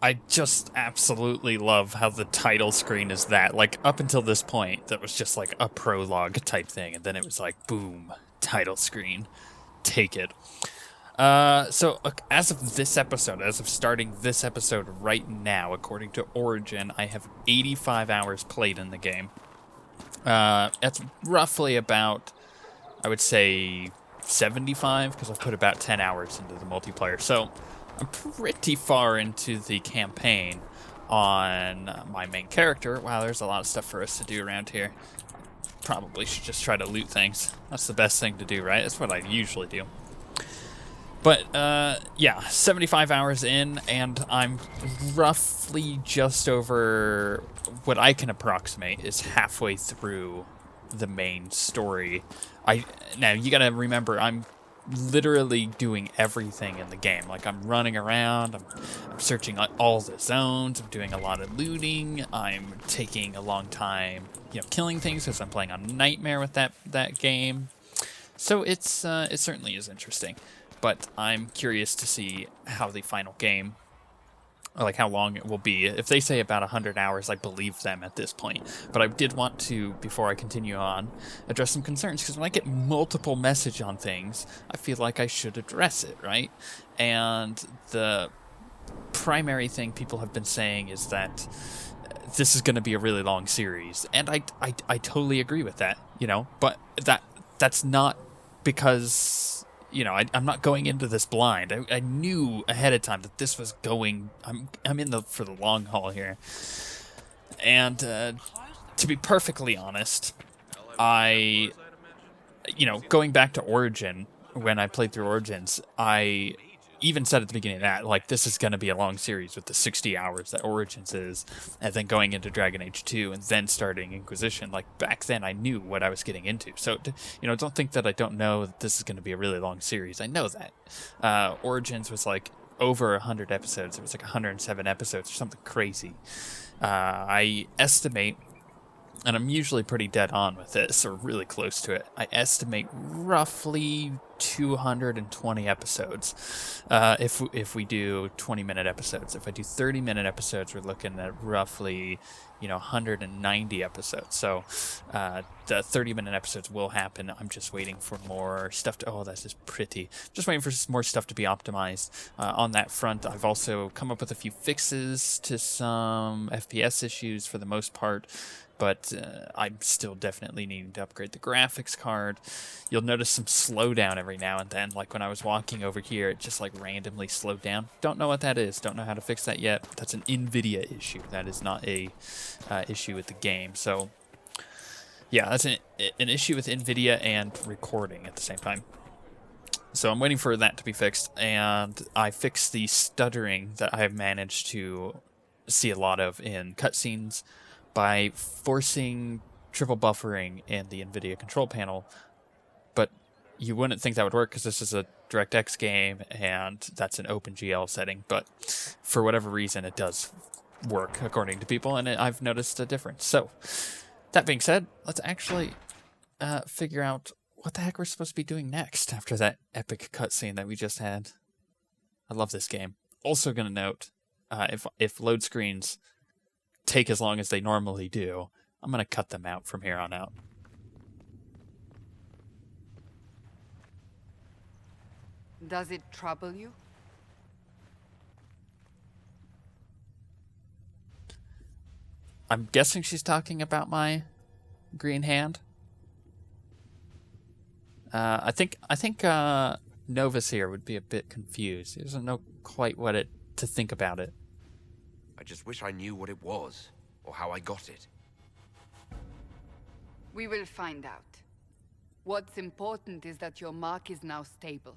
I just absolutely love how the title screen is that. Like, up until this point, that was just like a prologue type thing, and then it was like, boom, title screen. Take it. So as of this episode, as of starting this episode right now, according to Origin, I have 85 hours played in the game. That's roughly about, I would say, 75, because I've put about 10 hours into the multiplayer. So I'm pretty far into the campaign on my main character. Wow, there's a lot of stuff for us to do around here. Probably should just try to loot things. That's the best thing to do, right? That's what I usually do. But, yeah, 75 hours in, and I'm roughly just over what I can approximate is halfway through the main story. Now, you gotta remember, I'm literally doing everything in the game. Like, I'm running around, I'm searching all the zones, I'm doing a lot of looting, I'm taking a long time, killing things because I'm playing on Nightmare with that game. So it certainly is interesting. But I'm curious to see how the final game, or like how long it will be. If they say about 100 hours, I believe them at this point. But I did want to, before I continue on, address some concerns, because when I get multiple message on things, I feel like I should address it, right? And the primary thing people have been saying is that this is going to be a really long series, and I totally agree with that, but that's not because I'm not going into this blind. I knew ahead of time that this was going. I'm in for the long haul here. And to be perfectly honest, going back to Origin, when I played through Origins, I even said at the beginning of that, like, this is going to be a long series with the 60 hours that Origins is, and then going into Dragon Age 2, and then starting Inquisition. Like, back then, I knew what I was getting into. So, don't think that I don't know that this is going to be a really long series. I know that. Origins was, like, over 100 episodes. It was, like, 107 episodes or something crazy. I estimate, and I'm usually pretty dead on with this, or really close to it, I estimate roughly 220 episodes if we do 20-minute episodes. If I do 30-minute episodes, we're looking at roughly 190 episodes. So the 30-minute episodes will happen. I'm just waiting for more stuff to... Oh, that's just pretty. Just waiting for more stuff to be optimized. On that front, I've also come up with a few fixes to some FPS issues for the most part. But I'm still definitely needing to upgrade the graphics card. You'll notice some slowdown every now and then. Like when I was walking over here, it just like randomly slowed down. Don't know what that is. Don't know how to fix that yet. That's an NVIDIA issue. That is not a issue with the game. So yeah, that's an issue with NVIDIA and recording at the same time. So I'm waiting for that to be fixed. And I fixed the stuttering that I've managed to see a lot of in cutscenes by forcing triple buffering in the NVIDIA control panel. But you wouldn't think that would work because this is a DirectX game and that's an OpenGL setting. But for whatever reason, it does work according to people, and I've noticed a difference. So that being said, let's actually figure out what the heck we're supposed to be doing next after that epic cutscene that we just had. I love this game. Also going to note, if load screens take as long as they normally do, I'm going to cut them out from here on out. Does it trouble you? I'm guessing she's talking about my green hand. I think Novus here would be a bit confused. He doesn't know quite to think about it. I just wish I knew what it was, or how I got it. We will find out. What's important is that your mark is now stable,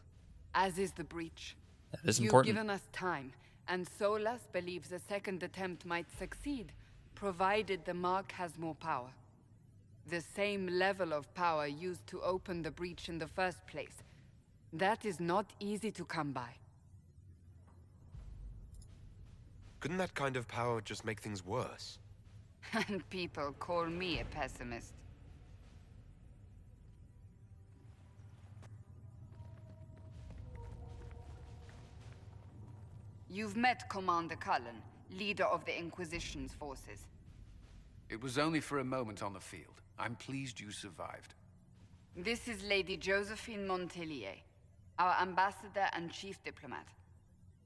as is the breach. That is You've important. given us time, and Solas believes a second attempt might succeed, provided the mark has more power. The same level of power used to open the breach in the first place. That is not easy to come by. Couldn't that kind of power just make things worse? And people call me a pessimist. You've met Commander Cullen, leader of the Inquisition's forces. It was only for a moment on the field. I'm pleased you survived. This is Lady Josephine Montelier, our ambassador and chief diplomat.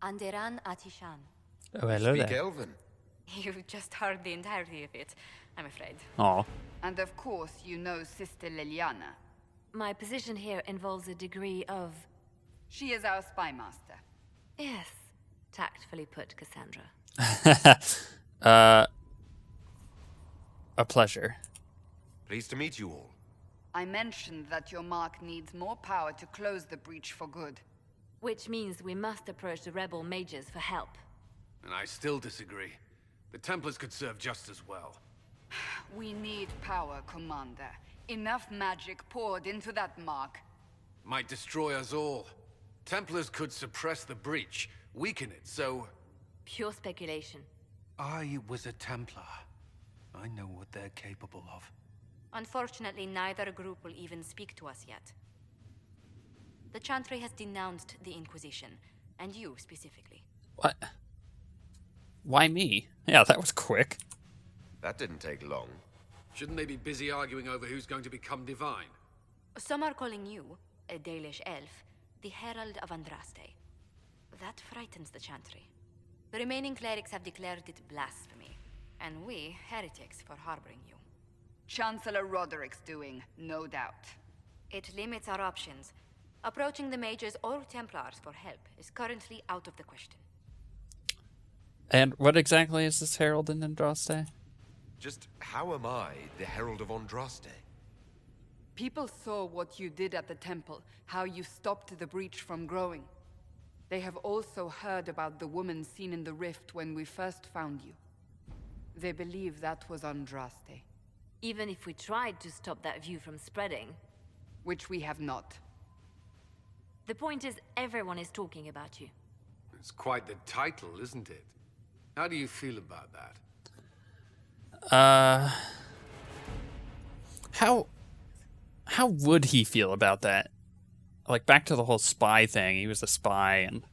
Anderan Atishan. Oh, hello Speak there. Elven. You've just heard the entirety of it, I'm afraid. Aw. And of course, you know Sister Liliana. My position here involves a degree of... She is our spy master. Yes, tactfully put, Cassandra. A pleasure. Pleased to meet you all. I mentioned that your mark needs more power to close the breach for good. Which means we must approach the rebel mages for help. And I still disagree. The Templars could serve just as well. We need power, Commander. Enough magic poured into that mark. Might destroy us all. Templars could suppress the breach, weaken it, so... Pure speculation. I was a Templar. I know what they're capable of. Unfortunately, neither group will even speak to us yet. The Chantry has denounced the Inquisition, and you specifically. What? Why me? Yeah, that was quick. That didn't take long. Shouldn't they be busy arguing over who's going to become divine? Some are calling you, a Dalish elf, the Herald of Andraste. That frightens the Chantry. The remaining clerics have declared it blasphemy, and we, heretics, for harboring you. Chancellor Roderick's doing, no doubt. It limits our options. Approaching the mages or Templars for help is currently out of the question. And what exactly is this Herald in Andraste? Just how am I the Herald of Andraste? People saw what you did at the temple, how you stopped the breach from growing. They have also heard about the woman seen in the rift when we first found you. They believe that was Andraste. Even if we tried to stop that view from spreading. Which we have not. The point is, everyone is talking about you. It's quite the title, isn't it? How do you feel about that? How would he feel about that? Like, back to the whole spy thing. He was a spy, and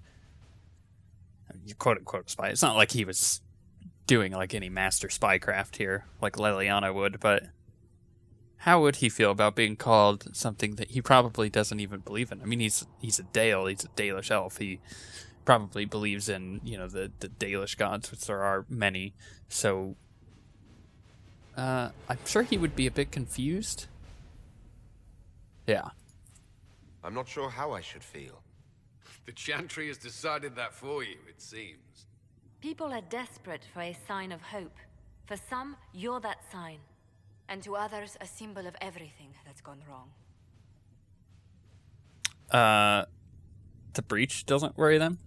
you quote unquote spy. It's not like he was doing like any master spycraft here, like Liliana would, but how would he feel about being called something that he probably doesn't even believe in? I mean, he's a Dale, he's a Dalish elf. He probably believes in, you know, the Dalish gods, which there are many. So I'm sure he would be a bit confused. Yeah. I'm not sure how I should feel. The Chantry has decided that for you, it seems. People are desperate for a sign of hope. For some, you're that sign. And to others, a symbol of everything that's gone wrong. The breach doesn't worry them?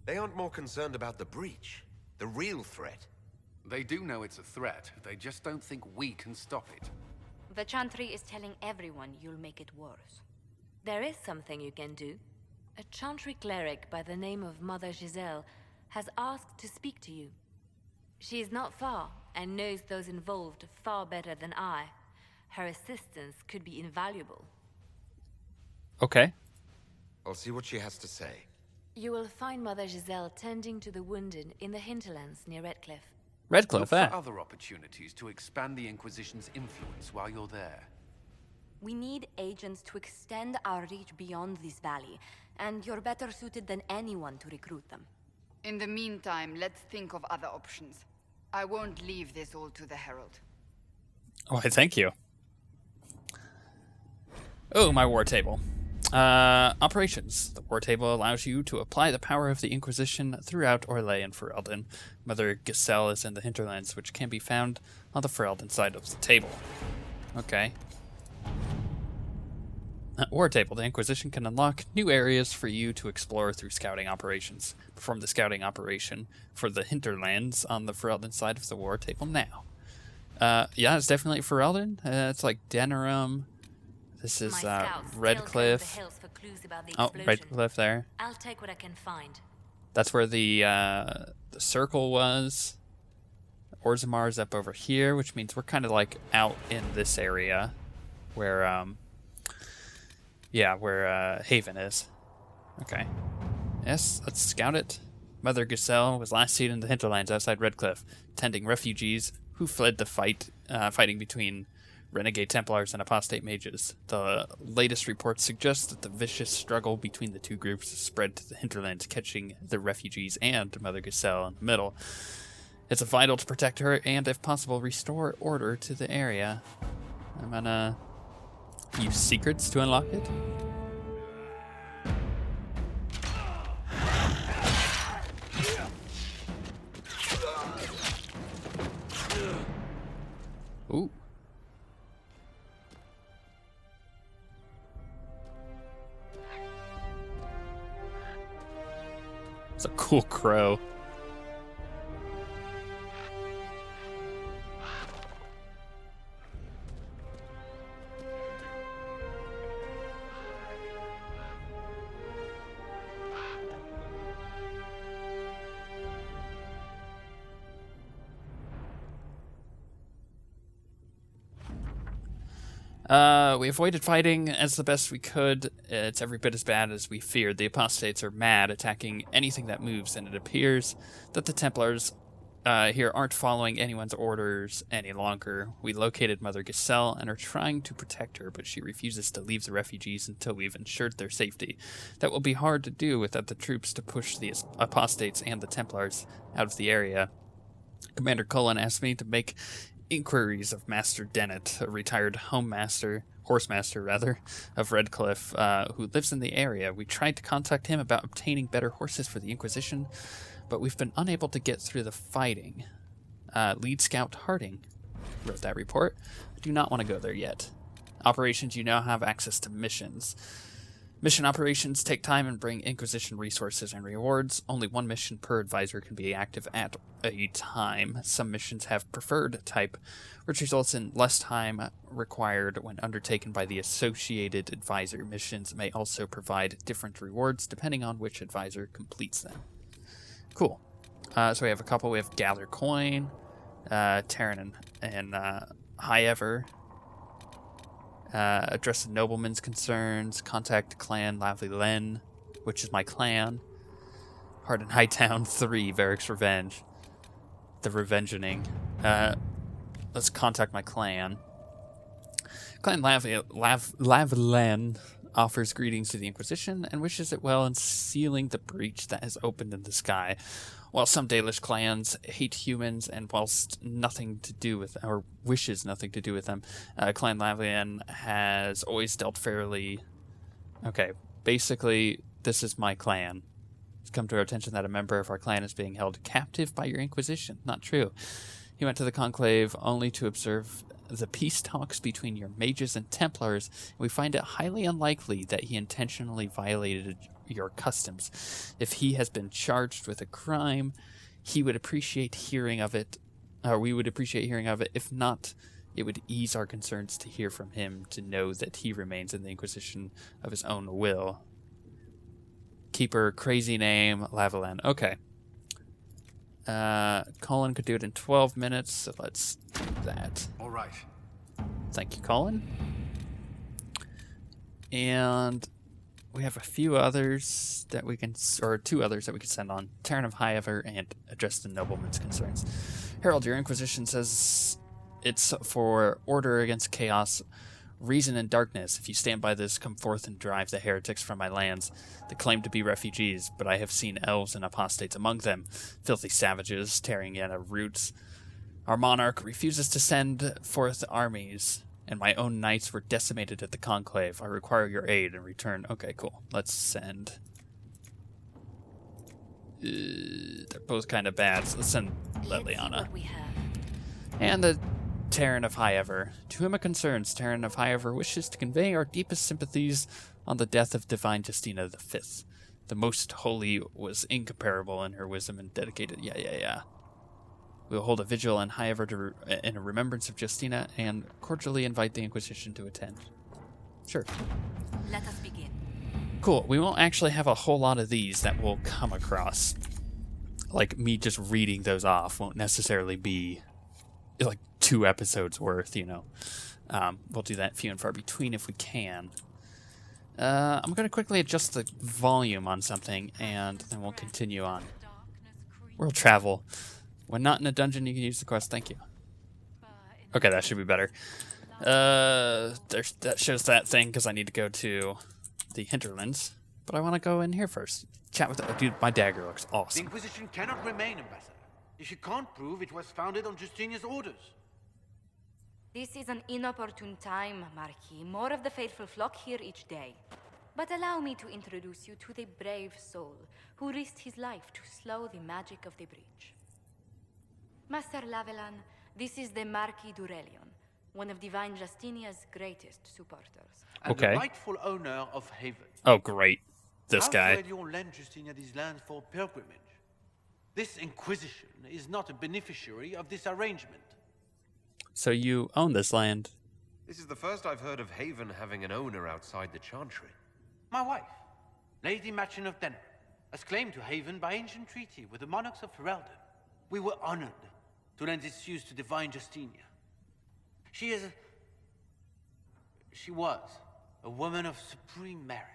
They aren't more concerned about the breach, the real threat. They do know it's a threat, they just don't think we can stop it. The Chantry is telling everyone you'll make it worse. There is something you can do. A Chantry cleric by the name of Mother Giselle has asked to speak to you. She is not far and knows those involved far better than I. Her assistance could be invaluable. Okay. I'll see what she has to say. You will find Mother Giselle tending to the wounded in the hinterlands near Redcliffe. Redcliffe, Look for other opportunities to expand the Inquisition's influence while you're there. We need agents to extend our reach beyond this valley, and you're better suited than anyone to recruit them. In the meantime, let's think of other options. I won't leave this all to the Herald. Why, thank you. Oh, my war table. Operations. The war table allows you to apply the power of the Inquisition throughout Orlais and Ferelden. Mother Giselle is in the hinterlands, which can be found on the Ferelden side of the table. Okay. War table. The Inquisition can unlock new areas for you to explore through scouting operations. Perform the scouting operation for the hinterlands on the Ferelden side of the war table now. Yeah, it's definitely Ferelden. It's like Denerim. This is Redcliffe. Oh, Redcliffe there. I'll take what I can find. That's where the circle was. Orzamar's up over here, which means we're kind of like out in this area where where Haven is. Okay. Yes, let's scout it. Mother Giselle was last seen in the hinterlands outside Redcliffe, tending refugees who fled the fighting between renegade Templars and apostate mages. The latest reports suggest that the vicious struggle between the two groups spread to the hinterlands, catching the refugees and Mother Giselle in the middle. It's vital to protect her and, if possible, restore order to the area. I'm gonna use secrets to unlock it. Ooh. It's a cool crow. We avoided fighting as the best we could. It's every bit as bad as we feared. The apostates are mad, attacking anything that moves, and it appears that the Templars here aren't following anyone's orders any longer. We located Mother Giselle and are trying to protect her, but she refuses to leave the refugees until we've ensured their safety. That will be hard to do without the troops to push the apostates and the Templars out of the area. Commander Cullen asked me to make inquiries of Master Dennett, a retired horsemaster of Redcliffe, who lives in the area. We tried to contact him about obtaining better horses for the Inquisition, but we've been unable to get through the fighting. Lead Scout Harding wrote that report. I do not want to go there yet. Operations, you now have access to missions. Mission operations take time and bring Inquisition resources and rewards. Only one mission per advisor can be active at a time. Some missions have preferred type, which results in less time required when undertaken by the associated advisor. Missions may also provide different rewards depending on which advisor completes them. Cool. So we have a couple. We have Gather Coin, Terran and High Ever. Address the nobleman's concerns, contact Clan Lavely-Len, which is my clan. Harden Hightown 3, Varric's Revenge. The Revengening. Let's contact my clan. Clan Lavely-Len offers greetings to the Inquisition and wishes it well in sealing the breach that has opened in the sky. While some Dalish clans hate humans and whilst nothing to do with, or wishes nothing to do with them, Clan Lavely-Len has always dealt fairly. Okay, basically, this is my clan. It's come to our attention that a member of our clan is being held captive by your Inquisition. Not true. He went to the Conclave only to observe the peace talks between your mages and Templars, and we find it highly unlikely that he intentionally violated your customs. If he has been charged with a crime, he would appreciate hearing of it, or we would appreciate hearing of it. If not, it would ease our concerns to hear from him, to know that he remains in the Inquisition of his own will. Keeper, crazy name, Lavely-Len. Okay. Colin could do it in 12 minutes, so let's do that. All right. Thank you, Colin. And we have a few others that we can, or two others that we could send on. Terran of High Ever and Address the Nobleman's Concerns. Herald, your Inquisition says it's for order against chaos, reason and darkness. If you stand by this, come forth and drive the heretics from my lands. They claim to be refugees, but I have seen elves and apostates among them, filthy savages tearing at our roots. Our monarch refuses to send forth armies, and my own knights were decimated at the Conclave. I require your aid in return. Okay, cool. Let's send. They're both kind of bad, so let's send Leliana. And the Terran of High Ever. To whom it concerns, Terran of High Ever wishes to convey our deepest sympathies on the death of Divine Justina V. The Most Holy was incomparable in her wisdom and dedicated. Yeah. We will hold a vigil in High Ever in remembrance of Justina and cordially invite the Inquisition to attend. Sure. Let us begin. Cool. We won't actually have a whole lot of these that we'll come across. Like, me just reading those off won't necessarily be like 2 episodes worth, you know. We'll do that few and far between if we can. I'm going to quickly adjust the volume on something, and then we'll continue on. World travel. When not in a dungeon, you can use the quest. Thank you. Okay, that should be better. That shows that thing because I need to go to the hinterlands. But I want to go in here first. Chat with the dude. My dagger looks The awesome. Inquisition cannot remain, Ambassador, if you can't prove it was founded on Justinian's orders. This is an inopportune time, Marquis. More of the faithful flock here each day. But allow me to introduce you to the brave soul who risked his life to slow the magic of the breach. Master Lavelan, this is the Marquis d'Aurelion, one of Divine Justinia's greatest supporters. And Okay. the rightful owner of Haven. Oh, great. This How guy. Aurelion lent Justinia these lands for pilgrimage? This Inquisition is not a beneficiary of this arrangement. So you own this land. This is the first I've heard of Haven having an owner outside the Chantry. My wife, Lady Machin of Denver, has claimed to Haven by ancient treaty with the monarchs of Ferelden. We were honored to lend its use to Divine Justinia. She was a woman of supreme merit.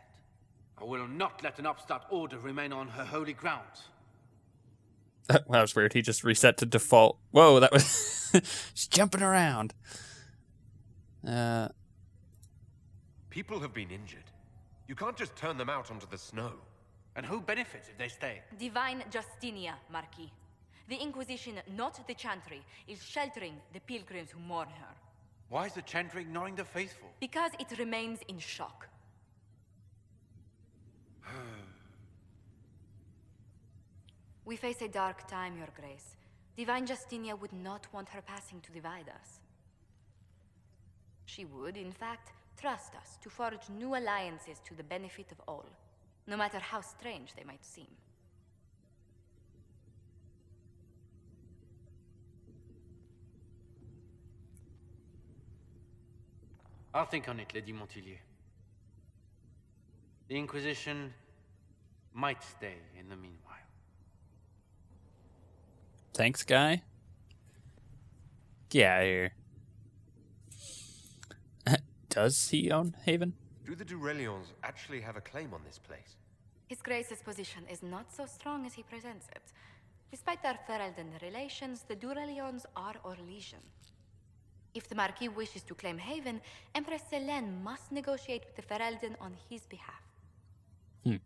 I will not let an upstart order remain on her holy grounds. That was weird. He just reset to default. Whoa, that was... He's jumping around. People have been injured. You can't just turn them out onto the snow. And who benefits if they stay? Divine Justinia, Marquis. The Inquisition, not the Chantry, is sheltering the pilgrims who mourn her. Why is the Chantry ignoring the faithful? Because it remains in shock. We face a dark time, Your Grace. Divine Justinia would not want her passing to divide us. She would, in fact, trust us to forge new alliances to the benefit of all, no matter how strange they might seem. I'll think on it, Lady Montillier. The Inquisition might stay in the meanwhile. Thanks, guy. Get out of here. Does he own Haven? Do the Durelions actually have a claim on this place? His Grace's position is not so strong as he presents it. Despite their Ferelden relations, the Durelions are our legion. If the Marquis wishes to claim Haven, Empress Selene must negotiate with the Ferelden on his behalf.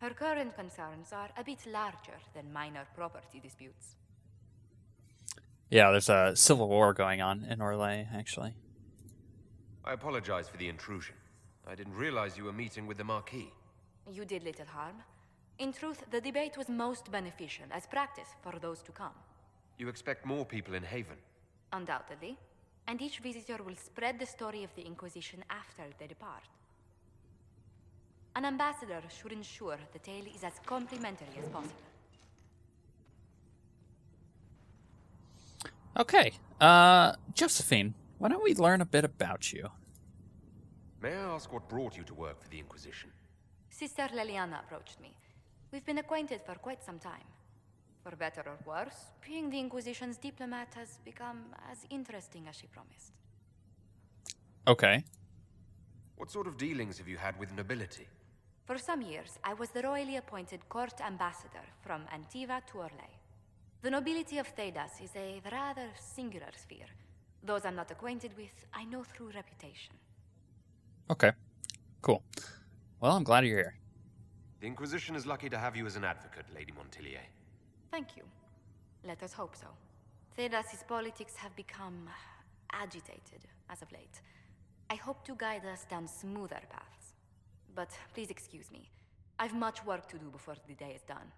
Her current concerns are a bit larger than minor property disputes. Yeah, there's a civil war going on in Orlais, actually. I apologize for the intrusion. I didn't realize you were meeting with the Marquis. You did little harm. In truth, the debate was most beneficial as practice for those to come. You expect more people in Haven? Undoubtedly. And each visitor will spread the story of the Inquisition after they depart. An ambassador should ensure the tale is as complimentary as possible. Okay, Josephine, why don't we learn a bit about you? May I ask what brought you to work for the Inquisition? Sister Leliana approached me. We've been acquainted for quite some time. For better or worse, being the Inquisition's diplomat has become as interesting as she promised. Okay. What sort of dealings have you had with nobility? For some years, I was the royally appointed court ambassador from Antiva to Orlais. The nobility of Thedas is a rather singular sphere. Those I'm not acquainted with, I know through reputation. Okay, cool. Well, I'm glad you're here. The Inquisition is lucky to have you as an advocate, Lady Montillier. Thank you. Let us hope so. Thedas' politics have become agitated as of late. I hope to guide us down smoother paths. But please excuse me. I've much work to do before the day is done.